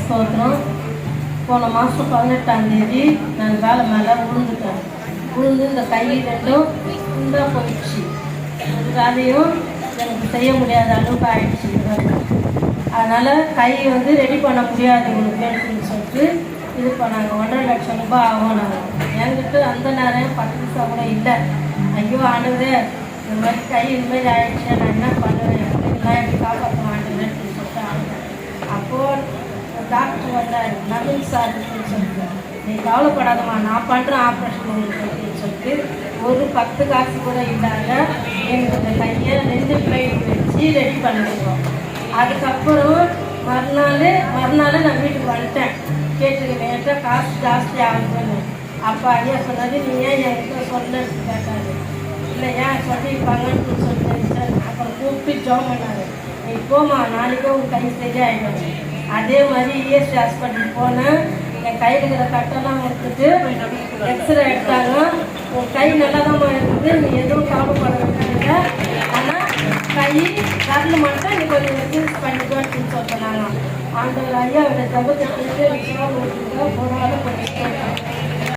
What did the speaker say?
ஸ்தோத்திரம். போன மாதம் 18ஆம் தேதி நான் வேலை மேலே விழுந்துட்டேன். விழுந்து இந்த கை ரெண்டும் உண்டாக போயிடுச்சு. ஒரு வேலையும் எனக்கு செய்ய முடியாத அளவுக்கு ஆயிடுச்சு. அதனால் கை ரெடி பண்ண முடியாது உங்களுக்கு சொல்லிட்டு இது பண்ணாங்க. 1.5 லட்சம் ரூபாய் ஆகும். நாங்கள் என்கிட்ட அந்த நேரம் 10 பைசா கூட இல்லை. ஐயோ ஆண்டவரே, இந்த மாதிரி கை இதுமாரி ஆயிடுச்சு, நான் என்ன பண்ணுவேன், இதெல்லாம் எப்படி காப்பாற்ற மாட்டேன்னு சொல்லிட்டு ஆனேன். அப்போது டாக்டர் வந்தார், நவீன் சார் அப்படின்னு சொல்லிட்டு, நீ கவலைப்படாதம்மா, நான் பண்ணுறேன் ஆப்ரேஷன் அப்படின்னு சொல்லிட்டு ஒரு 10 காசு கூட இல்லாத எனக்கு இந்த கையை 2 பிளேட் வச்சு ரெடி பண்ணிடுவோம். அதுக்கப்புறம் மறுநாள் நான் வீட்டுக்கு வந்துட்டேன். கேட்டுருக்கேன், என்கிட்ட காசு ஜாஸ்தி ஆகுதுன்னு. அப்போ ஐயா சொன்னார், நீ ஏன் என்கிட்ட சொல்லணும்னு கேட்டார். இல்லை ஏன் சொல்லியிருப்பாங்கன்னு சொல்லிட்டு அப்புறம் கூப்பிட்டு ஜோம் பண்ணார். நீ போமா, நாளைக்கே உன் கை சரியாயிடும். அதே மாதிரி இஎஸ்டி ஹாஸ்பிட்டல் போனேன். என் கையில் இருக்கிற கட்டெல்லாம் கொடுத்துட்டு எக்ஸ்ரே எடுத்தாங்க. உன் கை நல்லா தான் இருக்குது, நீ எதுவும் கவலைப்பட வேண்டியதில்லை, ஆனால் கை வரல மட்டும் நீ கொஞ்சம் எக்ஸசைஸ் பண்ணிக்கோ அப்படின்னு சொன்னாங்க. அந்த ஐயாவோட ஜபத்தை கேட்டு விஷயம் ஒரு நாள் கொஞ்சம்